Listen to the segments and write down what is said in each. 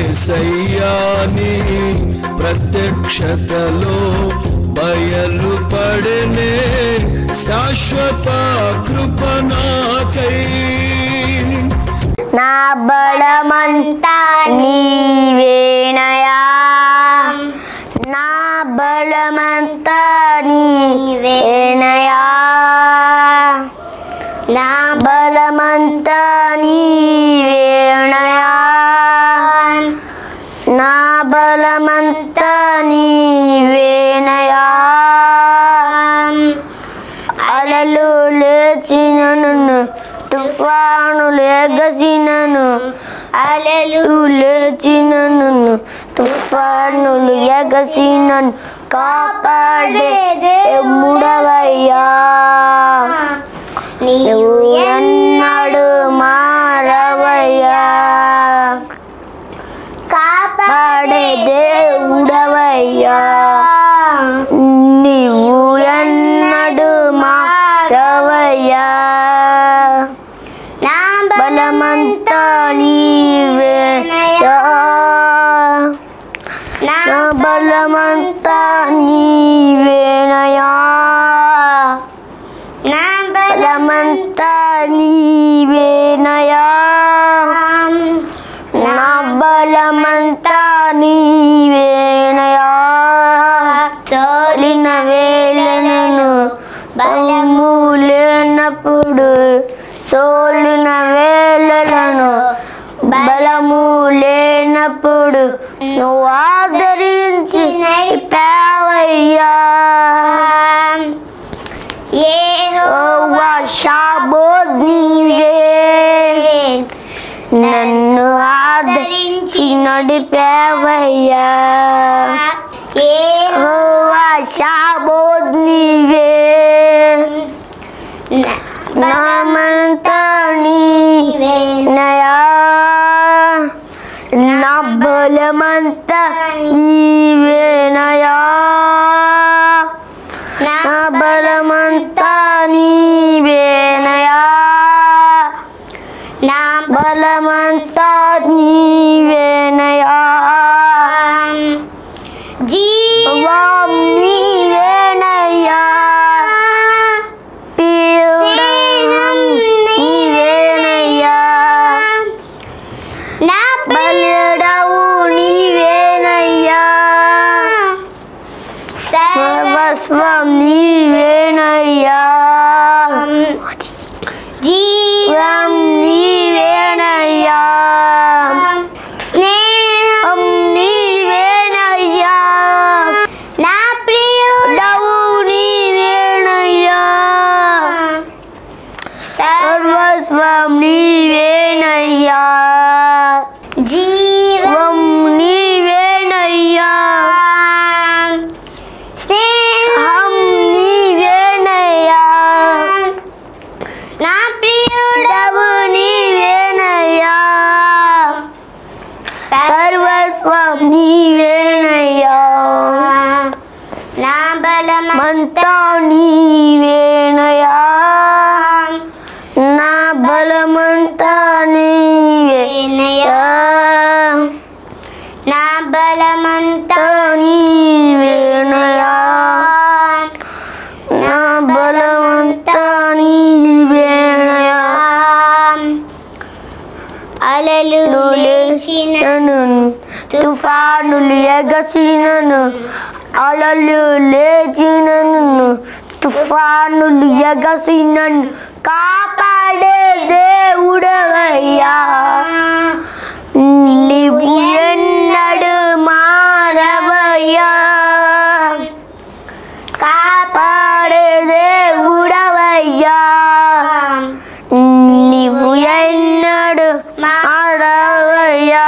యేసయ్యాని ప్రత్యక్షతలో బయలుపడనే శాశ్వత కృప నాకై. నా బలమంతా నీవేనయా, నా బలమంతా నీవేనయా, నా బలమంతా నీవేనయా, నా బలమంతా నీవేనయా. అలలు లేచినను, తుఫానులు ఎగసినను, అలలు లేచినను, తుఫానులు ఎగసినను, కాపాడే దేవుడవయ్యా. నీవు ఎన్నడు మారవయ్యా, కాపాడే దేవుడవయ్యా. నీవు ఎన్నడు మారవయ్యా. నా బలమంతా నీవేనయా, నా బలమంతా నీవేనయా, నా బలమంతా నీవేనయా, నా బలమంతా నీవేనయా. తోలిన వేళను బలము లేనప్పుడు, సోలిన వేళలను బలము లేనప్పుడు నువ్వు ఆదరించి నడిపావయ్యా. యెహోవా షాబాత్ నీవే, నన్ను ఆదరించి నడిపావయ్యా. యెహోవా షాబాత్ నీవే, నామంతా నీవేనయా, నా బలమంతా నీవేనయా, నా బలమంతా నీవేనయా, నా బలమంతా నీవేనయా. జీవం నీవేనయ్యా, పీడనం నీవేనయ్యా, నా బలుడవు నీవేనయ్యా, సర్వస్వం నీవేనయ్యా. జీవం నీవేనయ్యా, స్నేహం నీవేనయ్యా, నా ప్రియుడవు నీవేనయ్యా, సర్వస్వం నీవేనయ్యా. జీవం నీవేనయ్యా, స్నేహం నీవేనయ్యా, నా ప్రియుడవు నీవేనయ్యా, సర్వస్వం నీవేనయ్యా. నా బలమంతా నీవేనయ్యా, నా బలమంతా నీవేనయ్యా, నా బలమంతా నీవేనయ్యా, నా బలమంతా నీవేనయ్యా. అలలు లేచినను, తుఫానులు ఎగసినను, అలలు లేచినను, తుఫానులు ఎగసినను, కాపాడే దేవుడవయ్యా. నీవు ఎన్నడు మారవయ్యా, కాపాడే దేవుడవయ్యా. నీవు ఎన్నడు మారవయ్యా.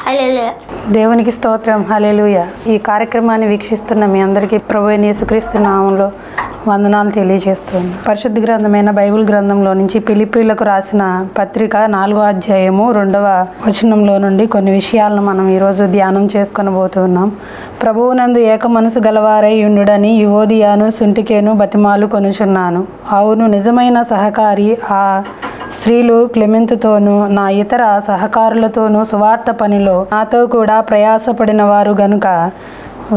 హల్లెలూయా. దేవునికి స్తోత్రం. హల్లెలూయా. ఈ కార్యక్రమాన్ని వీక్షిస్తున్న మీ అందరికీ ప్రభువైన యేసుక్రీస్తు నామములో వందనాలు తెలియజేస్తున్నాను. పరిశుద్ధ గ్రంథమైన బైబిల్ గ్రంథంలో నుంచి ఫిలిప్పీలకు రాసిన పత్రిక 4వ అధ్యాయము 2వ వచనంలో నుండి కొన్ని విషయాలను మనం ఈరోజు ధ్యానం చేసుకొనబోతున్నాం. ప్రభువునందు ఏక మనసు గలవారై ఉండుడని యువోదియాను సుంటికేను బతిమాలు కొనుచున్నాను. అవును, నిజమైన సహకారి ఆ స్త్రీలు క్లెమెంతుతోనూ నా ఇతర సహకారులతోనూ సువార్త పనిలో నాతో కూడా ప్రయాసపడిన వారు గనుక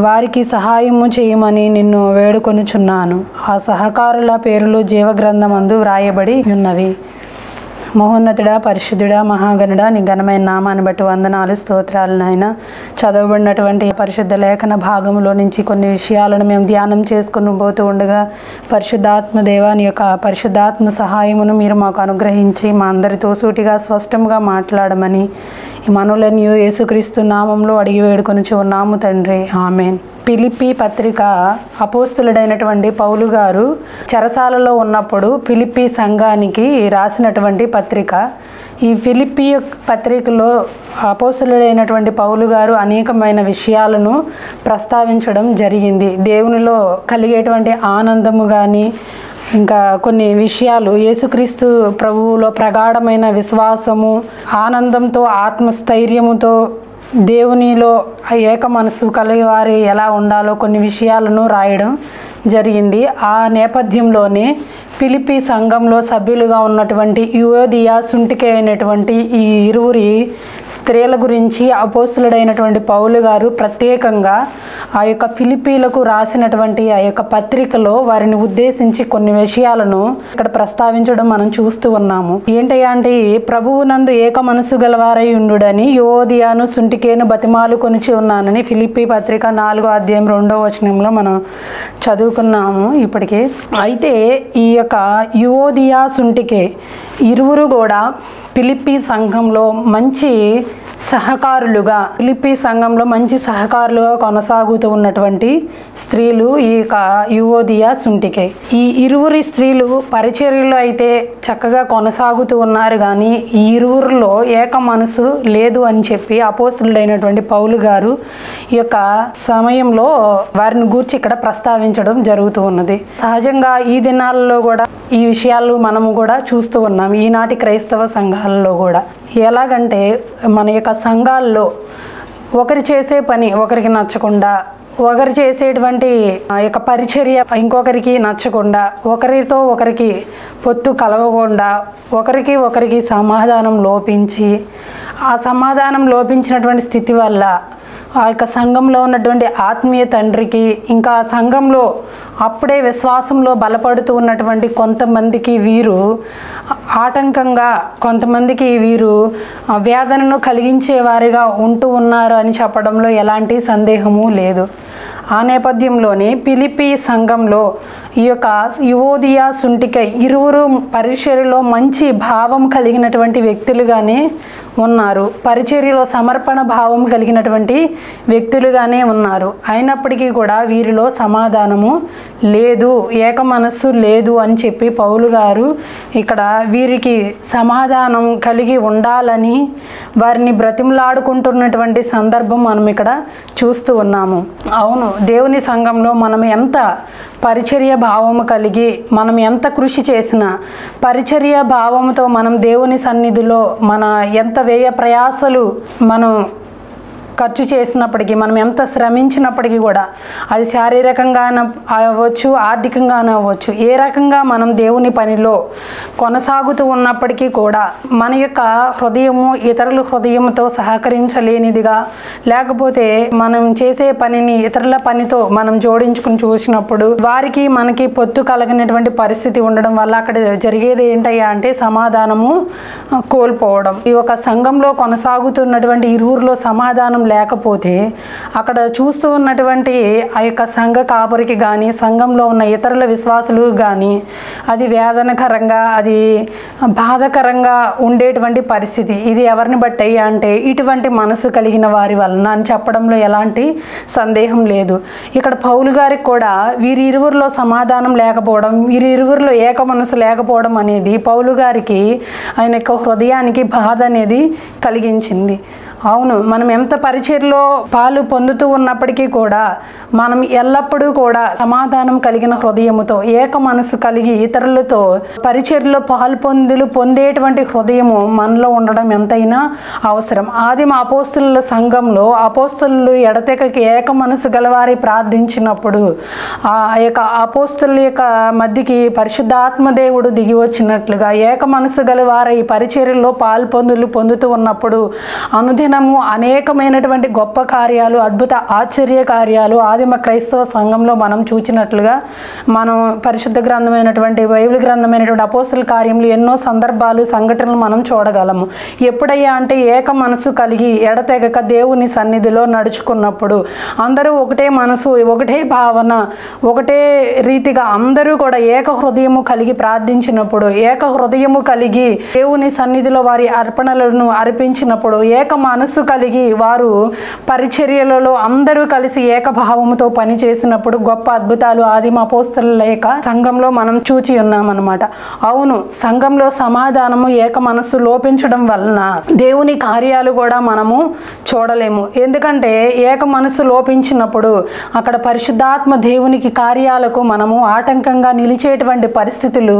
వారికి సహాయము చేయమని నిన్ను వేడుకొనుచున్నాను. ఆ సహకారుల పేర్లు జీవగ్రంథమందు వ్రాయబడి ఉన్నవి. మహోన్నతుడా, పరిశుద్ధుడా, మహాగణుడా, నీ ఘనమైన నామాన్ని బట్టి వందనాలు, స్తోత్రాలు నాయన. చదవబడినటువంటి పరిశుద్ధ లేఖన భాగంలో నుంచి కొన్ని విషయాలను మేము ధ్యానం చేసుకుని పోతూ ఉండగా పరిశుద్ధాత్మ దేవాని యొక్క పరిశుద్ధాత్మ సహాయమును మీరు మాకు అనుగ్రహించి మా అందరితో సూటిగా స్పష్టంగా మాట్లాడమని ఈ మనవులని యేసుక్రీస్తు నామంలో అడిగి వేడుకొనిచి ఉన్నాము తండ్రి, ఆమెన్. ఫిలిప్పీ పత్రిక అపోస్తులుడైనటువంటి పౌలు గారు చెరసాలలో ఉన్నప్పుడు ఫిలిప్పీ సంఘానికి రాసినటువంటి పత్రిక. ఈ ఫిలిప్పీ పత్రికలో అపోస్తులుడైనటువంటి పౌలు గారు అనేకమైన విషయాలను ప్రస్తావించడం జరిగింది. దేవునిలో కలిగేటువంటి ఆనందము కానీ, ఇంకా కొన్ని విషయాలు, యేసుక్రీస్తు ప్రభువులో ప్రగాఢమైన విశ్వాసము, ఆనందంతో ఆత్మస్థైర్యముతో దేవునిలో ఏక మనస్సు కలిగి వారు ఎలా ఉండాలో కొన్ని విషయాలను రాయడం జరిగింది. ఆ నేపథ్యంలోనే ఫిలిప్పీ సంఘంలో సభ్యులుగా ఉన్నటువంటి యువోదియా, సుంటికే అయినటువంటి ఈ ఇరువురి స్త్రీల గురించి అపోస్తులుడైనటువంటి పౌలు గారు ప్రత్యేకంగా ఆ యొక్క ఫిలిప్పీలకు రాసినటువంటి ఆ యొక్క పత్రికలో వారిని ఉద్దేశించి కొన్ని విషయాలను ఇక్కడ ప్రస్తావించడం మనం చూస్తూ ఉన్నాము. ఏంటయ్యా అంటే, ప్రభువునందు ఏక మనసు గలవారై ఉండుడని యువోదియాను సుంటికేను బతిమాలు కొనిచి ఉన్నానని ఫిలిప్పీ పత్రిక 4వ అధ్యాయం 2వ వచనంలో మనం చదువుకున్నాము ఇప్పటికే. అయితే ఈ యొక్క యువోదియా, సుంటికే ఇరువురు కూడా ఫిలిప్పీ సంఘంలో మంచి సహకారులుగా కొనసాగుతూ ఉన్నటువంటి స్త్రీలు ఈ యొక్క యువోదియా, సుంటికే. ఈ ఇరువురి స్త్రీలు పరిచర్యలో అయితే చక్కగా కొనసాగుతూ ఉన్నారు, కానీ ఈ ఇరువురిలో ఏక మనసు లేదు అని చెప్పి అపోస్తులుడైనటువంటి పౌలు గారు ఈ యొక్క సమయంలో వారిని గూర్చి ఇక్కడ ప్రస్తావించడం జరుగుతూ ఉన్నది. సహజంగా ఈ దినాలలో కూడా ఈ విషయాలు మనము కూడా చూస్తూ ఉన్నాం. ఈనాటి క్రైస్తవ సంఘాలలో కూడా ఎలాగంటే, మన యొక్క సంఘాల్లో ఒకరు చేసే పని ఒకరికి నచ్చకుండా, ఒకరు చేసేటువంటి యొక్క పరిచర్య ఇంకొకరికి నచ్చకుండా, ఒకరితో ఒకరికి పొత్తు కలవకుండా, ఒకరికి సమాధానం లోపించి, ఆ సమాధానం లోపించినటువంటి స్థితి వల్ల ఆ యొక్క సంఘంలో ఉన్నటువంటి ఆత్మీయ తండ్రికి, ఇంకా ఆ సంఘంలో అప్పుడే విశ్వాసంలో బలపడుతూ ఉన్నటువంటి కొంతమందికి వీరు ఆటంకంగా, కొంతమందికి వీరు వేదనను కలిగించేవారిగా ఉంటూ ఉన్నారు అని చెప్పడంలో ఎలాంటి సందేహము లేదు. ఆ నేపథ్యంలోనే ఫిలిప్పీ సంఘంలో ఈ యొక్క యువోదియా, సుంటికే ఇరువురు పరిచర్యలో మంచి భావం కలిగినటువంటి వ్యక్తులుగానే ఉన్నారు. పరిచర్యలో సమర్పణ భావం కలిగినటువంటి వ్యక్తులుగానే ఉన్నారు. అయినప్పటికీ కూడా వీరిలో సమాధానము లేదు, ఏక మనస్సు లేదు అని చెప్పి పౌలు గారు ఇక్కడ వీరికి సమాధానం కలిగి ఉండాలని వారిని బ్రతిమలాడుకుంటున్నటువంటి సందర్భం మనం ఇక్కడ చూస్తూ ఉన్నాము. అవును, దేవుని సంఘంలో మనం ఎంత పరిచర్య భావము కలిగి, మనం ఎంత కృషి చేసినా, పరిచర్య భావంతో మనం దేవుని సన్నిధిలో మన ఎంత వ్యయ ప్రయాసలు మనం ఖర్చు చేసినప్పటికీ, మనం ఎంత శ్రమించినప్పటికీ కూడా, అది శారీరకంగా అవ్వచ్చు, ఆర్థికంగా అవ్వచ్చు, ఏ రకంగా మనం దేవుని పనిలో కొనసాగుతూ ఉన్నప్పటికీ కూడా మన యొక్క హృదయము ఇతరుల హృదయంతో సహకరించలేనిదిగా, లేకపోతే మనం చేసే పనిని ఇతరుల పనితో మనం జోడించుకుని చూసినప్పుడు వారికి మనకి పొత్తు కలిగినటువంటి పరిస్థితి ఉండడం వల్ల అక్కడ జరిగేది ఏంటయ్యా అంటే సమాధానము కోల్పోవడం. ఈ ఒక సంఘంలో కొనసాగుతున్నటువంటి ఇరువురిలో సమాధానం లేకపోతే అక్కడ చూస్తూ ఉన్నటువంటి ఆ యొక్క సంఘ కాపురికి కానీ, సంఘంలో ఉన్న ఇతరుల విశ్వాసులకు కానీ అది వేదనకరంగా, అది బాధకరంగా ఉండేటువంటి పరిస్థితి. ఇది ఎవరిని బట్టి అంటే ఇటువంటి మనసు కలిగిన వారి వలన అని చెప్పడంలో ఎలాంటి సందేహం లేదు. ఇక్కడ పౌలు గారికి కూడా వీరి ఇరువురిలో సమాధానం లేకపోవడం, వీరి ఇరువురిలో ఏక మనసు లేకపోవడం అనేది పౌలు గారికి ఆయన యొక్క హృదయానికి బాధ అనేది కలిగించింది. అవును, మనం ఎంత పరిచర్లో పాలు పొందుతూ ఉన్నప్పటికీ కూడా మనం ఎల్లప్పుడూ కూడా సమాధానం కలిగిన హృదయముతో, ఏక మనసు కలిగి ఇతరులతో పరిచర్లో పాలు పొందేటువంటి హృదయము మనలో ఉండడం ఎంతైనా అవసరం. ఆదిమ అపోస్తుల సంఘంలో అపోస్తులు ఎడతెగకి ఏక మనసు గలవారి ప్రార్థించినప్పుడు ఆ యొక్క అపోస్తుల యొక్క మధ్యకి పరిశుద్ధాత్మ దేవుడు దిగి వచ్చినట్లుగా ఏక మనసు గలవారి పరిచర్యలో పాలు పొందుతూ ఉన్నప్పుడు అనుదినము అనేకమైనటువంటి గొప్ప కార్యాలు, అద్భుత ఆశ్చర్య కార్యాలు ఆదిమ క్రైస్తవ సంఘంలో మనం చూచినట్లుగా మనం పరిశుద్ధ గ్రంథమైనటువంటి బైబిల్ గ్రంథమైనటువంటి అపోస్తుల కార్యములు ఎన్నో సందర్భాలు, సంఘటనలు మనం చూడగలము. ఎప్పుడయ్యా అంటే ఏక మనసు కలిగి ఎడతెగక దేవుని సన్నిధిలో నడుచుకున్నప్పుడు, అందరూ ఒకటే మనసు, ఒకటే భావన, ఒకటే రీతిగా అందరూ కూడా ఏక హృదయము కలిగి ప్రార్థించినప్పుడు, ఏక హృదయము కలిగి దేవుని సన్నిధిలో వారి అర్పణలను అర్పించినప్పుడు, ఏక మనసు కలిగి వారు పరిచర్యలలో అందరూ కలిసి ఏకభావముతో పనిచేసినప్పుడు గొప్ప అద్భుతాలు ఆదిమ అపోస్తలుల లేక సంఘంలో మనం చూచి ఉన్నామన్నమాట. అవును, సంఘంలో సమాధానము, ఏక మనస్సు లోపించడం వలన దేవుని కార్యాలు కూడా మనము చూడలేము. ఎందుకంటే ఏక మనస్సు లోపించినప్పుడు అక్కడ పరిశుద్ధాత్మ దేవునికి కార్యాలకు మనము ఆటంకంగా నిలిచేటువంటి పరిస్థితులు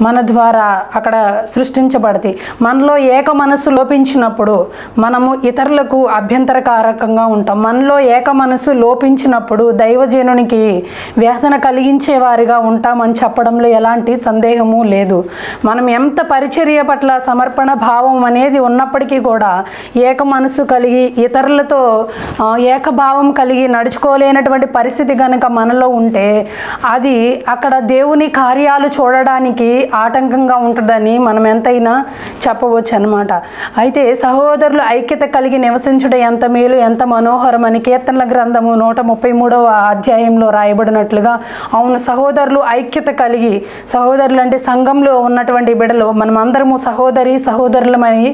మన ద్వారా అక్కడ సృష్టించబడతాయి. మనలో ఏక మనస్సు లోపించినప్పుడు మనము ఇతరులకు అభ్యంతరకారకంగా ఉంటాం. మనలో ఏక మనస్సు లోపించినప్పుడు దైవజనునికి వేదన కలిగించే వారిగా ఉంటామని చెప్పడంలో ఎలాంటి సందేహము లేదు. మనం ఎంత పరిచర్య పట్ల సమర్పణ భావం అనేది ఉన్నప్పటికీ కూడా ఏక మనసు కలిగి ఇతరులతో ఏకభావం కలిగి నడుచుకోలేనటువంటి పరిస్థితి కనుక మనలో ఉంటే అది అక్కడ దేవుని కార్యాలు చూడడానికి ఆటంకంగా ఉంటుందని మనం ఎంతైనా చెప్పవచ్చు అన్నమాట. అయితే సహోదరులు ఐక్యత కలిగి నివసించుట ఎంత మేలు, ఎంత మనోహరం అని కీర్తనల గ్రంథము 133వ అధ్యాయంలో రాయబడినట్లుగా, అవును, సహోదరులు ఐక్యత కలిగి, సహోదరులు అంటే సంఘంలో ఉన్నటువంటి బిడ్డలు, మనం అందరము సహోదరులమని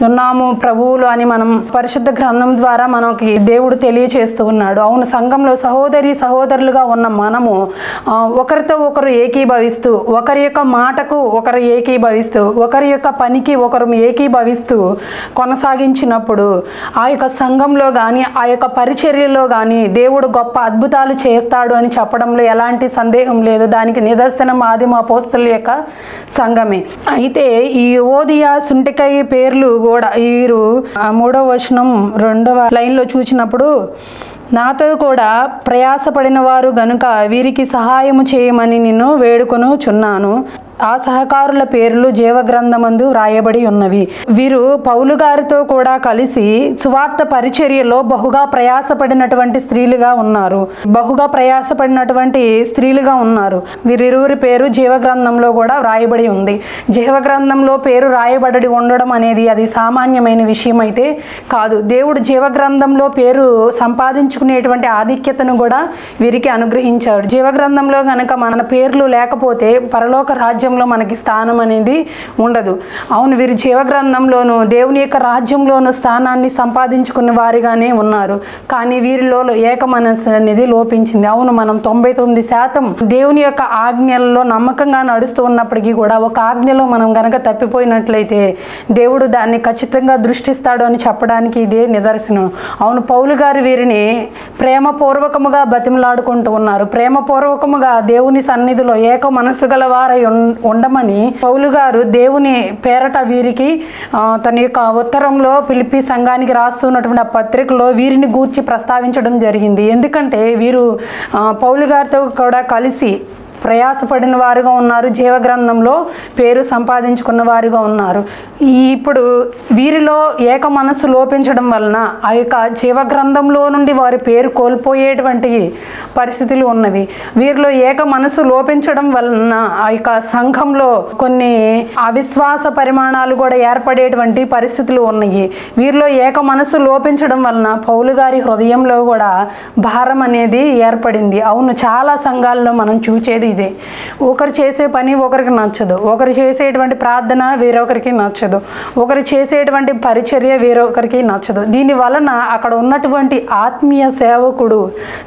ఉన్నాము ప్రభువులు అని మనం పరిశుద్ధ గ్రంథం ద్వారా మనకి దేవుడు తెలియచేస్తూ ఉన్నాడు. అవును, సంఘంలో సహోదరులుగా ఉన్న మనము ఒకరితో ఒకరు ఏకీభవిస్తూ, ఒకరి యొక్క మాటకు ఒకరు ఏకీభవిస్తూ, ఒకరి యొక్క పనికి ఒకరు ఏకీభవిస్తూ కొనసాగించినప్పుడు ఆ యొక్క సంఘంలో కానీ ఆ యొక్క పరిచర్యలో కానీ దేవుడు గొప్ప అద్భుతాలు చేస్తాడు అని చెప్పడంలో ఎలాంటి సందేహం లేదు. దానికి నిదర్శనం ఆదిమ అపోస్తలుల యొక్క సంఘమే. అయితే ఈ యువోదియా, సుంటికాయ పేర్లు కూడా వీరు 3వ వచనం 2వ లైన్లో చూసినప్పుడు, నాతో కూడా ప్రయాసపడిన వారు గనుక వీరికి సహాయము చేయమని నిన్ను వేడుకొనుచున్నాను. ఆ సహకారుల పేర్లు జీవగ్రంథమందు వ్రాయబడి ఉన్నవి. వీరు పౌలు గారితో కూడా కలిసి సువార్త పరిచర్యలో బహుగా ప్రయాసపడినటువంటి స్త్రీలుగా ఉన్నారు. వీరిరువురి పేరు జీవగ్రంథంలో కూడా వ్రాయబడి ఉంది. జీవగ్రంథంలో పేరు రాయబడి ఉండడం అనేది అది సామాన్యమైన విషయం అయితే కాదు. దేవుడు జీవగ్రంథంలో పేరు సంపాదించుకునేటువంటి ఆధిక్యతను కూడా వీరికి అనుగ్రహించాడు. జీవగ్రంథంలో గనక మన పేర్లు లేకపోతే పరలోక రాజ్యం మనకి స్థానం అనేది ఉండదు. అవును, వీరి జీవగ్రంథంలోను దేవుని యొక్క రాజ్యంలోను స్థానాన్ని సంపాదించుకున్న వారిగానే ఉన్నారు. కానీ వీరిలో ఏక మనస్సు అనేది లోపించింది. అవును, మనం 99% దేవుని యొక్క ఆజ్ఞలలో నమ్మకంగా నడుస్తూ ఉన్నప్పటికీ కూడా ఒక ఆజ్ఞలో మనం గనక తప్పిపోయినట్లయితే దేవుడు దాన్ని ఖచ్చితంగా దృష్టిస్తాడు అని చెప్పడానికి ఇదే నిదర్శనం. అవును, పౌలు గారు వీరిని ప్రేమపూర్వకముగా బతిమలాడుకుంటూ ఉన్నారు. ప్రేమపూర్వకముగా దేవుని సన్నిధిలో ఏక మనస్సు గల వారై ఉండమని పౌలు గారు దేవుని పేరట వీరికి తన యొక్క ఉత్తరంలో ఫిలిప్పీ సంఘానికి రాస్తున్నటువంటి ఆ పత్రికలో వీరిని గూర్చి ప్రస్తావించడం జరిగింది. ఎందుకంటే వీరు పౌలు గారితో కూడా కలిసి ప్రయాసపడిన వారుగా ఉన్నారు, జీవగ్రంథంలో పేరు సంపాదించుకున్న వారుగా ఉన్నారు. ఇప్పుడు వీరిలో ఏక మనస్సు లోపించడం వలన ఆ యొక్క జీవగ్రంథంలో నుండి వారి పేరు కోల్పోయేటువంటి పరిస్థితులు ఉన్నవి. వీరిలో ఏక మనస్సు లోపించడం వలన ఆ యొక్క సంఘంలో కొన్ని అవిశ్వాస పరిమాణాలు కూడా ఏర్పడేటువంటి పరిస్థితులు ఉన్నాయి. వీరిలో ఏక మనస్సు లోపించడం వలన పౌలు గారి హృదయంలో కూడా భారం అనేది ఏర్పడింది. అవును, చాలా సంఘాల్లో మనం చూచేది ఇదే. ఒకరు చేసే పని ఒకరికి నచ్చదు, ఒకరు చేసేటువంటి ప్రార్థన వేరొకరికి నచ్చదు, ఒకరు చేసేటువంటి పరిచర్య వేరొకరికి నచ్చదు. దీని వలన అక్కడ ఉన్నటువంటి ఆత్మీయ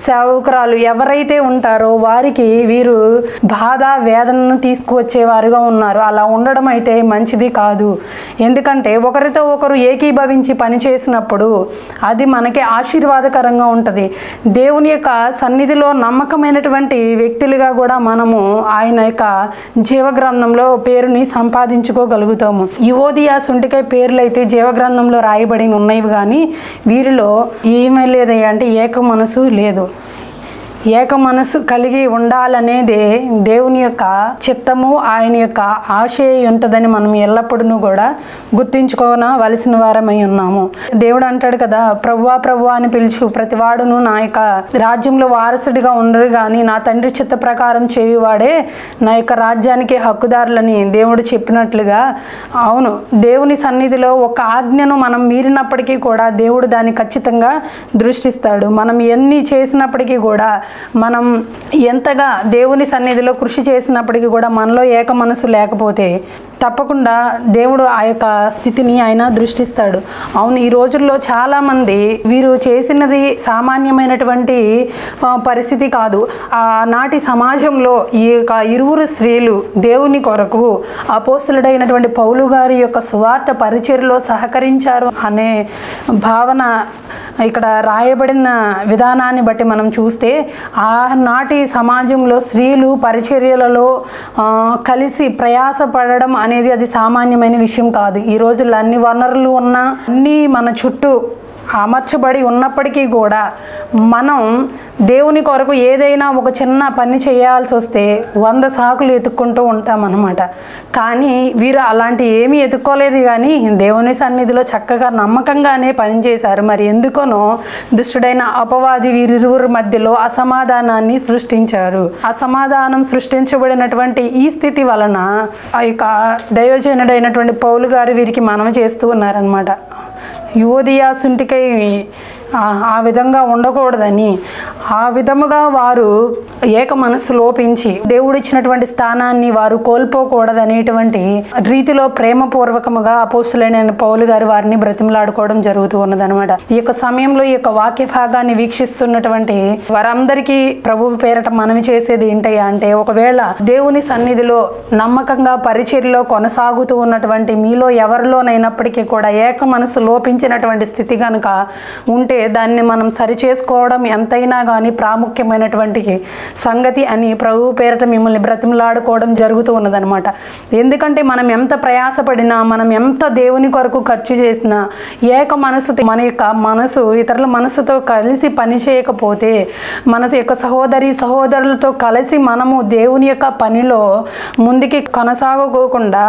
సేవకురాలు ఎవరైతే ఉంటారో వారికి వీరు బాధ వేదనను తీసుకువచ్చేవారుగా ఉన్నారు. అలా ఉండడం అయితే మంచిది కాదు. ఎందుకంటే ఒకరితో ఒకరు ఏకీభవించి పని చేసినప్పుడు అది మనకి ఆశీర్వాదకరంగా ఉంటుంది. దేవుని యొక్క సన్నిధిలో నమ్మకమైనటువంటి వ్యక్తులుగా కూడా మనము ఆయన యొక్క జీవగ్రంథంలో పేరుని సంపాదించుకోగలుగుతాము. యువోదియా సుంటికాయ పేర్లు అయితే జీవగ్రంథంలో రాయబడి ఉన్నాయి, కానీ వీరిలో ఏమీ లేదయ్యా అంటే ఏక మనసు లేదు. ఏక మనసు కలిగి ఉండాలనేదే దేవుని యొక్క చిత్తము, ఆయన యొక్క ఆశయ ఉంటుందని మనం ఎల్లప్పుడూ కూడా గుర్తించుకోవలసిన వారమై ఉన్నాము. దేవుడు అంటాడు కదా, ప్రభువా ప్రభువా అని పిలుచు ప్రతివాడును నా యొక్క రాజ్యంలో వారసుడిగా ఉండరు, కానీ నా తండ్రి చిత్త ప్రకారం చేయువాడే నా యొక్క రాజ్యానికి హక్కుదారులని దేవుడు చెప్పినట్లుగా, అవును, దేవుని సన్నిధిలో ఒక ఆజ్ఞను మనం మీరినప్పటికీ కూడా దేవుడు దాన్ని ఖచ్చితంగా దృష్టిస్తాడు. మనం ఎన్ని చేసినప్పటికీ కూడా, మనం ఎంతగా దేవుని సన్నిధిలో కృషి చేసినప్పటికీ కూడా మనలో ఏక మనసు లేకపోతే తప్పకుండా దేవుడు ఆ యొక్క స్థితిని ఆయన దృష్టిస్తాడు. అవును, ఈ రోజుల్లో చాలామంది వీరు చేసినది సామాన్యమైనటువంటి పరిస్థితి కాదు. ఆనాటి సమాజంలో ఈ యొక్క ఇరువురు స్త్రీలు దేవుని కొరకు అపోస్తలుడైనటువంటి పౌలు గారి యొక్క సువార్త పరిచర్యలో సహకరించారు అనే భావన ఇక్కడ రాయబడిన విధానాన్ని బట్టి మనం చూస్తే, ఆనాటి సమాజంలో స్త్రీలు పరిచర్యలలో కలిసి ప్రయాసపడడం అనేది అది సామాన్యమైన విషయం కాదు. ఈ రోజుల్లో అన్ని వనరులు ఉన్నా, అన్నీ మన చుట్టూ అమర్చబడి ఉన్నప్పటికీ కూడా మనం దేవుని కొరకు ఏదైనా ఒక చిన్న పని చేయాల్సి వస్తే 100 సాకులు ఎత్తుక్కుంటూ ఉంటాం అన్నమాట. కానీ వీరు అలాంటి ఏమీ ఎత్తుక్కోలేదు, కానీ దేవుని సన్నిధిలో చక్కగా నమ్మకంగానే పనిచేశారు. మరి ఎందుకనో దుష్టుడైన అపవాది వీరిరువురి మధ్యలో అసమాధానాన్ని సృష్టించారు. అసమాధానం సృష్టించబడినటువంటి ఈ స్థితి వలన ఆ యొక్క దైవజనుడైనటువంటి పౌలు గారు వీరికి మనవి చేస్తూ ఉన్నారనమాట. యువోదియా సుంటికై ఆ విధంగా ఉండకూడదని, ఆ విధముగా వారు ఏక మనసు లోపించి దేవుడిచ్చినటువంటి స్థానాన్ని వారు కోల్పోకూడదనేటువంటి రీతిలో ప్రేమపూర్వకముగా అపోస్తలుడైన పౌలు గారు వారిని బ్రతిమలాడుకోవడం జరుగుతూ ఉన్నదనమాట. ఈ యొక్క సమయంలో ఈ యొక్క వాక్య భాగాన్ని వీక్షిస్తున్నటువంటి వారందరికీ ప్రభువు పేరట మనవి చేసేది ఏంటయ్యా అంటే, ఒకవేళ దేవుని సన్నిధిలో నమ్మకంగా పరిచర్యలో కొనసాగుతూ ఉన్నటువంటి మీలో ఎవరిలోనైనప్పటికీ కూడా ఏక మనసు లోపించినటువంటి స్థితి కనుక ఉంటే దాన్ని మనం సరిచేసుకోవడం ఎంతైనా కానీ ప్రాముఖ్యమైనటువంటి సంగతి అని ప్రభు పేరట మిమ్మల్ని బ్రతిమలాడుకోవడం జరుగుతూ ఉన్నదనమాట. ఎందుకంటే మనం ఎంత ప్రయాసపడినా, మనం ఎంత దేవుని కొరకు ఖర్చు చేసినా, ఏక మనసుతో మన యొక్క మనసు ఇతరుల మనసుతో కలిసి పని చేయకపోతే, మన యొక్క సహోదరులతో కలిసి మనము దేవుని యొక్క పనిలో ముందుకి కొనసాగకోకుండా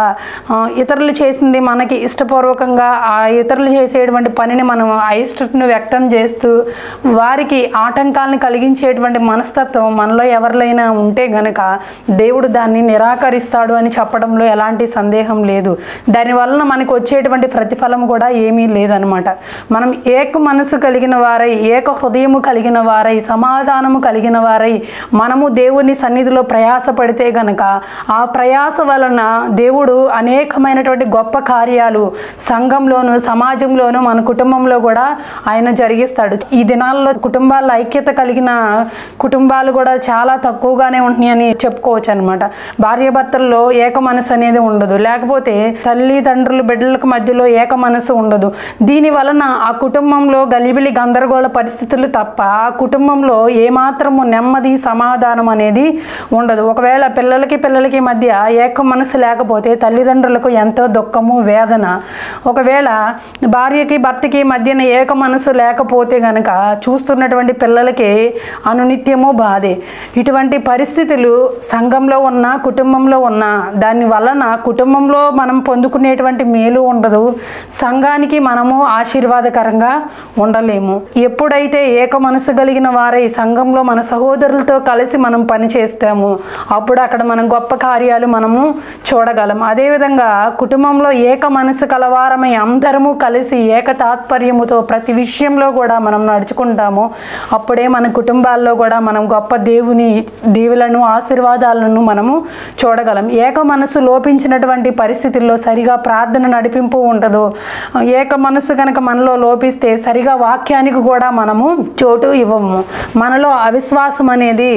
ఇతరులు చేసింది మనకి ఇష్టపూర్వకంగా ఆ ఇతరులు చేసేటువంటి పనిని మనం అయిష్టను వ్యక్తం చేస్తూ వారికి ఆటంకాలను కలిగించేటువంటి మనస్తత్వం మనలో ఎవరిలైనా ఉంటే గనక దేవుడు దాన్ని నిరాకరిస్తాడు అని చెప్పడంలో ఎలాంటి సందేహం లేదు. దానివలన మనకు వచ్చేటువంటి ప్రతిఫలం కూడా ఏమీ లేదనమాట. మనం ఏక మనసు కలిగిన వారై, ఏక హృదయము కలిగిన వారై, సమాధానము కలిగిన వారై మనము దేవుని సన్నిధిలో ప్రయాసపడితే గనక ఆ ప్రయాస వలన దేవుడు అనేకమైనటువంటి గొప్ప కార్యాలు సంఘంలోను, సమాజంలోను, మన కుటుంబంలో కూడా ఆయన జరిగిస్తాడు. ఈ దినాల్లో కుటుంబాల ఐక్యత కలిగిన కుటుంబాలు కూడా చాలా తక్కువగానే ఉంటున్నాయని చెప్పుకోవచ్చు అనమాట. భార్యాభర్తల్లో ఏక మనసు అనేది ఉండదు, లేకపోతే తల్లిదండ్రులు బిడ్డలకు మధ్యలో ఏక మనసు ఉండదు. దీని వలన ఆ కుటుంబంలో గలిబిలి గందరగోళ పరిస్థితులు తప్ప ఆ కుటుంబంలో ఏమాత్రము నెమ్మది సమాధానం అనేది ఉండదు. ఒకవేళ పిల్లలకి మధ్య ఏక మనసు లేకపోతే తల్లిదండ్రులకు ఎంతో దుఃఖము, వేదన. ఒకవేళ భార్యకి భర్తకి మధ్యన ఏక మనసు లేకపోతే గనక చూస్తున్నటువంటి పిల్లలకి అనునిత్యము బాధే. ఇటువంటి పరిస్థితులు సంఘంలో ఉన్న, కుటుంబంలో ఉన్న, దాని వలన కుటుంబంలో మనం పొందుకునేటువంటి మేలు ఉండదు, సంఘానికి మనము ఆశీర్వాదకరంగా ఉండలేము. ఎప్పుడైతే ఏక మనసు కలిగిన వారై సంఘంలో మన సహోదరులతో కలిసి మనం పని చేస్తాము, అప్పుడు అక్కడ మనం గొప్ప కార్యాలు మనము చూడగలం. అదేవిధంగా కుటుంబంలో ఏక మనసు కలవారమై అందరము కలిసి ఏక తాత్పర్యముతో ప్రతి విషయంలో పద్ధతిలో కూడా మనం నడుచుకుంటామో అప్పుడే మన కుటుంబాల్లో కూడా మనం గొప్ప దేవుని దీవులను ఆశీర్వాదాలను మనము చూడగలం. ఏక మనసు లోపించినటువంటి పరిస్థితుల్లో సరిగా ప్రార్థన నడిపింపు ఉండదు. ఏక మనసు కనుక మనలో లోపిస్తే సరిగా వాక్యానికి కూడా మనము చోటు ఇవ్వము. మనలో అవిశ్వాసం అనేది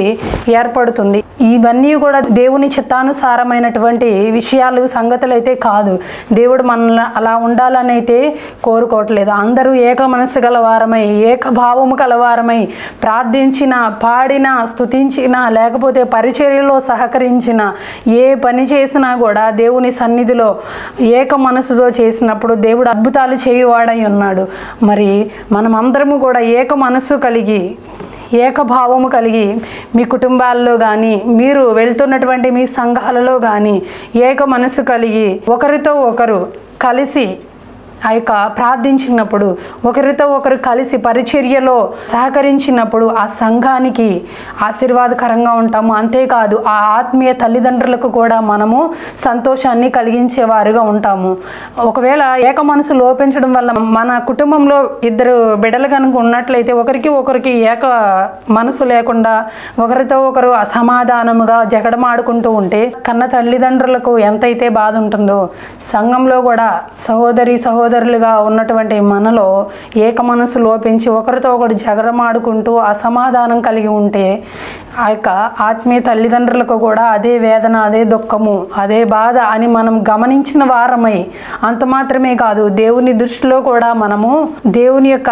ఏర్పడుతుంది. ఇవన్నీ కూడా దేవుని చిత్తానుసారమైనటువంటి విషయాలు సంగతులు అయితే కాదు. దేవుడు మనల్ని అలా ఉండాలని అయితే కోరుకోవట్లేదు. అందరూ ఏక మనసు గలవారమై ఏకభావము కలవారమై ప్రార్థించిన, పాడిన, స్తుతించిన, లేకపోతే పరిచర్యలో సహకరించిన, ఏ పని చేసినా కూడా దేవుని సన్నిధిలో ఏక మనసుతో చేసినప్పుడు దేవుడు అద్భుతాలు చేయువాడై ఉన్నాడు. మరి మనం అందరము కూడా ఏక మనస్సు కలిగి ఏకభావము కలిగి మీ కుటుంబాల్లో కానీ మీరు వెళ్తున్నటువంటి మీ సంఘాలలో కానీ ఏక మనసు కలిగి ఒకరితో ఒకరు కలిసి ఆ యొక్క ప్రార్థించినప్పుడు, ఒకరితో ఒకరు కలిసి పరిచర్యలో సహకరించినప్పుడు ఆ సంఘానికి ఆశీర్వాదకరంగా ఉంటాము. అంతేకాదు ఆ ఆత్మీయ తల్లిదండ్రులకు కూడా మనము సంతోషాన్ని కలిగించేవారుగా ఉంటాము. ఒకవేళ ఏక మనసు లోపించడం వల్ల మన కుటుంబంలో ఇద్దరు బిడ్డలు కనుక ఉన్నట్లయితే ఒకరికి ఏక మనసు లేకుండా ఒకరితో ఒకరు అసమాధానముగా జగడమాడుకుంటూ ఉంటే కన్న తల్లిదండ్రులకు ఎంతైతే బాధ ఉంటుందో సంఘంలో కూడా సహోదరులుగా ఉన్నటువంటి మనలో ఏక మనసు లోపించి ఒకరితో ఒకరు జగడమాడుకుంటూ అసమాధానం కలిగి ఉంటే ఆ యొక్క ఆత్మీయ తల్లిదండ్రులకు కూడా అదే వేదన, అదే దుఃఖము, అదే బాధ అని మనం గమనించిన వారమై అంత మాత్రమే కాదు దేవుని దృష్టిలో కూడా మనము దేవుని యొక్క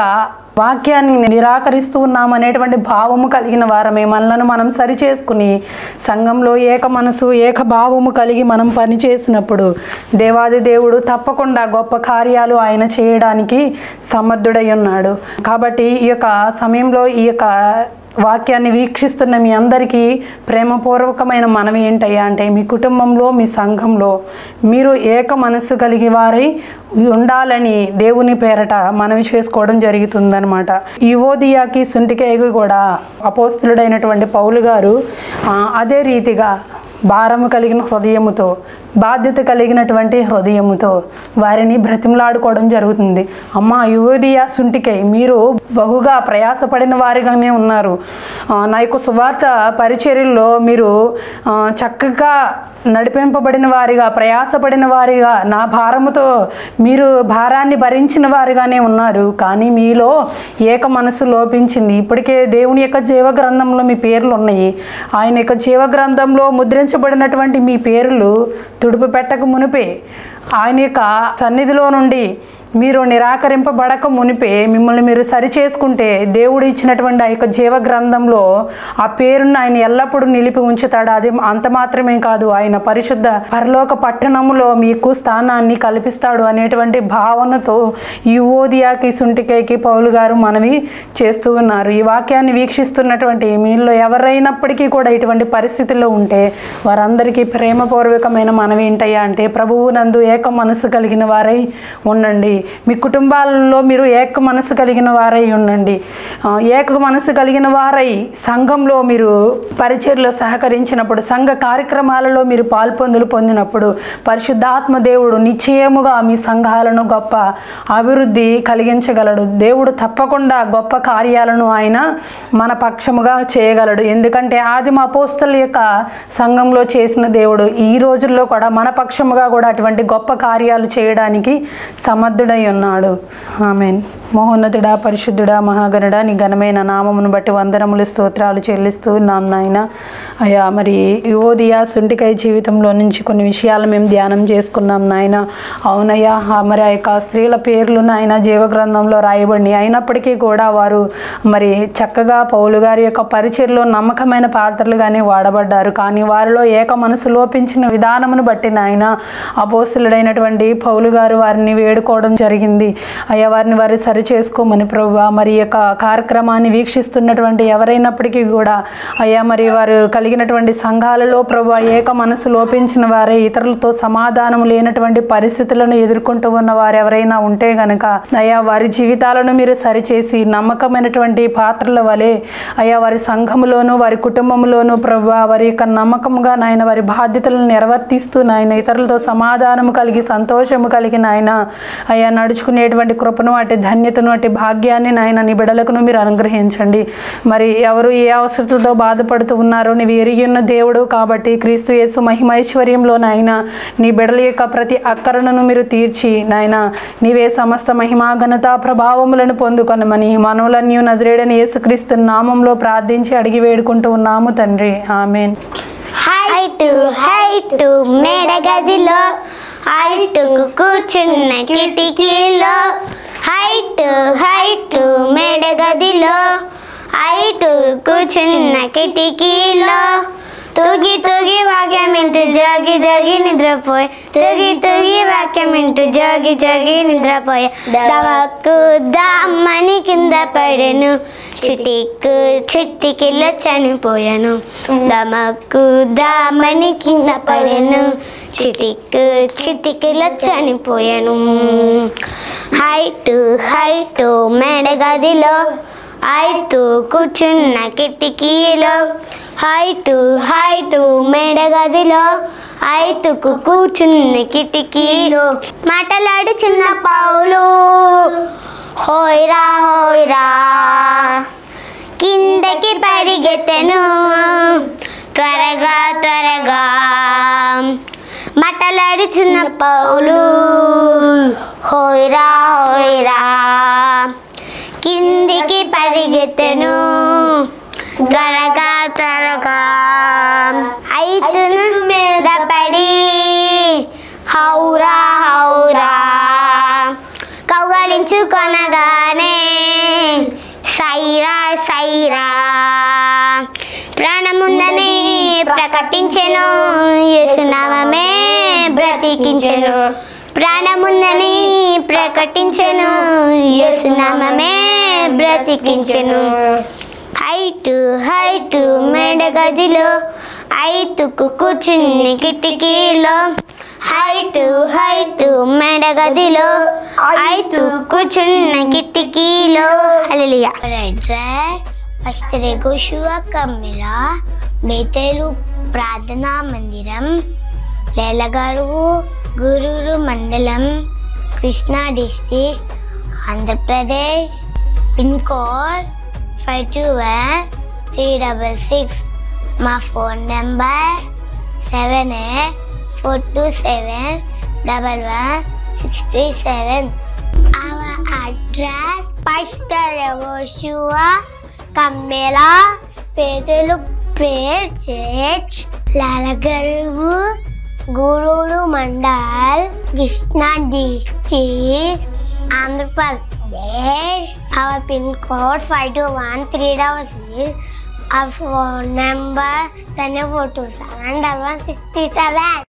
వాక్యాన్ని నిరాకరిస్తూ ఉన్నామనేటువంటి భావము కలిగిన వారమే మనలను మనం సరిచేసుకుని సంఘంలో ఏక మనసు ఏకభావము కలిగి మనం పనిచేసినప్పుడు దేవాది దేవుడు తప్పకుండా గొప్ప కార్యాలు ఆయన చేయడానికి సమర్థుడై ఉన్నాడు. కాబట్టి ఈ యొక్క సమయంలో ఈ యొక్క వాక్యాన్ని వీక్షిస్తున్న మీ అందరికీ ప్రేమపూర్వకమైన మనవి ఏంటయ్యా అంటే మీ కుటుంబంలో, మీ సంఘంలో మీరు ఏక మనస్సు కలిగి వారై ఉండాలని దేవుని పేరట మనవి చేసుకోవడం జరుగుతుందనమాట. యువోదియాకి సుంటికేకి కూడా అపోస్తులుడైనటువంటి పౌలు గారు అదే రీతిగా భారము కలిగిన హృదయముతో, బాధ్యత కలిగినటువంటి హృదయముతో వారిని బ్రతిమలాడుకోవడం జరుగుతుంది. అమ్మ యువోదియా సుంటికై మీరు బహుగా ప్రయాసపడిన వారిగానే ఉన్నారు. నా యొక్క సువార్త పరిచర్యల్లో మీరు చక్కగా నడిపింపబడిన వారిగా, ప్రయాసపడిన వారిగా, నా భారముతో మీరు భారాన్ని భరించిన వారిగానే ఉన్నారు. కానీ మీలో ఏక మనసు లోపించింది. ఇప్పటికే దేవుని యొక్క జీవగ్రంథంలో మీ పేర్లు ఉన్నాయి. ఆయన యొక్క జీవగ్రంథంలో ముద్రించబడినటువంటి మీ పేర్లు తుడుపు పెట్టక మునిపే ఆయన యొక్క సన్నిధిలో నుండి మీరు నిరాకరింపబడక మునిపే మిమ్మల్ని మీరు సరిచేసుకుంటే దేవుడు ఇచ్చినటువంటి ఆ యొక్క జీవ గ్రంథంలో ఆ పేరును ఆయన ఎల్లప్పుడూ నిలిపి ఉంచుతాడు. అది అంత మాత్రమే కాదు, ఆయన పరిశుద్ధ పరలోక పట్టణములో మీకు స్థానాన్ని కల్పిస్తాడు అనేటువంటి భావనతో యువోదియాకి సుంటికేకి పౌలు గారు మనవి చేస్తూ ఉన్నారు. ఈ వాక్యాన్ని వీక్షిస్తున్నటువంటి మీలో ఎవరైనప్పటికీ కూడా ఇటువంటి పరిస్థితుల్లో ఉంటే వారందరికీ ప్రేమపూర్వకమైన మనవి ఏంటయ్యా అంటే ప్రభువు నందు ఏక మనసు కలిగిన వారై ఉండండి. మీ కుటుంబాలలో మీరు ఏక మనసు కలిగిన వారై ఉండండి. ఏక మనసు కలిగిన వారై సంఘంలో మీరు పరిచర్యలో సహకరించినప్పుడు, సంఘ కార్యక్రమాలలో మీరు పొందినప్పుడు పరిశుద్ధాత్మ దేవుడు నిశ్చయముగా మీ సంఘాలను గొప్ప అభివృద్ధి కలిగించగలడు. దేవుడు తప్పకుండా గొప్ప కార్యాలను ఆయన మన పక్షముగా చేయగలడు. ఎందుకంటే ఆదిమ అపోస్తలుల యొక్క సంఘంలో చేసిన దేవుడు ఈ రోజుల్లో కూడా మన పక్షముగా కూడా అటువంటి గొప్ప కార్యాలు చేయడానికి సమర్థుడై ఉన్నాడు. ఆమేన్. మహోన్నతుడా, పరిశుద్ధుడా, మహాగణుడా, నీ ఘనమైన నామమును బట్టి వందనములు, స్తోత్రాలు చెల్లిస్తూ ఉన్నాం నాయన. అయ్యా మరి యువోదియా సుంటికై జీవితంలో నుంచి కొన్ని విషయాలు మేము ధ్యానం చేసుకున్నాం నాయన. అవునయ్యా, మరి ఆ యొక్క స్త్రీల పేర్లు నాయన జీవగ్రంథంలో రాయబడి అయినప్పటికీ కూడా వారు మరి చక్కగా పౌలు గారి యొక్క పరిచర్యలో నమ్మకమైన పాత్రలుగానే వాడబడ్డారు. కానీ వారిలో ఏక మనసు లోపించిన విధానమును బట్టి నాయన అపోస్తలుడైనటువంటి పౌలు గారు వారిని వేడుకోవడం జరిగింది. అయ్యా వారిని వారి సరి చేసుకోమని ప్రభువా. మరి యొక్క కార్యక్రమాన్ని వీక్షిస్తున్నటువంటి ఎవరైనప్పటికీ కూడా అయ్యా మరి వారు కలిగినటువంటి సంఘాలలో ప్రభువా ఏక మనసు లోపించిన వారే ఇతరులతో సమాధానం లేనటువంటి పరిస్థితులను ఎదుర్కొంటూ ఉన్న వారు ఎవరైనా ఉంటే గనక అయ్యా వారి జీవితాలను మీరు సరిచేసి నమ్మకమైనటువంటి పాత్రల వలె అయ్యా వారి సంఘములోను వారి కుటుంబంలోను ప్రభువా వారి యొక్క నమ్మకంగా నాయన వారి బాధ్యతలను నిర్వర్తిస్తూ నాయన ఇతరులతో సమాధానము కలిగి సంతోషము కలిగి నాయన అయ్యా నడుచుకునేటువంటి కృపను అటు ధన్యతను అటు భాగ్యాన్ని నాయన నీ బిడ్డలకును మీరు అనుగ్రహించండి. మరి ఎవరు ఏ అవసరతతో బాధపడుతూ ఉన్నారో నీవు ఎరిగి ఉన్న దేవుడు కాబట్టి క్రీస్తు యేసు మహిమైశ్వర్యంలో నాయన నీ బిడ్డల యొక్క ప్రతి అక్కరను మీరు తీర్చి నాయన నీవే సమస్త మహిమా ఘనత ప్రభావములను పొందుకొనమని మనవులన్నీ నజరేయుడైన యేసుక్రీస్తు నామంలో ప్రార్థించి అడిగి వేడుకుంటూ ఉన్నాము తండ్రి. ఆమేన్. హైటు మేడగదిలో హైటు కూర్చున్న కిటికీలో హైటు మేడగదిలో హైటు కూర్చున్న కిటికీలో తూగి వాక్యం ఇంటూ జోగి నిద్రపోయి తూగి వాక్యం ఇంటూ జోగి నిద్రపోయి దవకు దామని కింద పడెను చిటికిలో చనిపోయాను. దమకు దామని కింద పడెను చిటికిలో చనిపోయాను. హైటు మేడగదిలో హైటు కూర్చున్న కిటికీలో హైటు మేడగదిలో హైటుకు కూర్చున్న కిటికీలో మాటలాడుచున్న పౌలు హోయ్రా కిందకి పరిగెత్తెను త్వరగా మాటలాడుచున్న పౌలు హోయ్రా కిందికి పరిగెత్తెను త్వరగా ఐతును మీద పడి హౌరా కౌగలించుకొనగానే సైరా ప్రాణముందని ప్రకటించెను యేసు నామమే బ్రతికించెను. ప్రాణముందని ప్రకటించెను యేసు నామమే బ్రతికించెను. హైటు మేడగదిలో హైటుకు కూర్చున్న కిటికీలో హైటు మేడగదిలో హైటు కూర్చున్న కిటికీలో. హల్లెలూయా. ఫస్ట్ రెగోషువ కమ్మిలా బేతేలు ప్రార్థనా మందిరం లేలగారు గురూరు మండలం Krishna district Andhra Pradesh. Pin code 521366. మా phone number 7842711167. Our address Pastor Yoshua Kamela Petelu Prayer Church, Lalagaru Gururu Mandal, Krishna District, Andhra Pradesh. Our pin code 521366. Our phone number 74271167.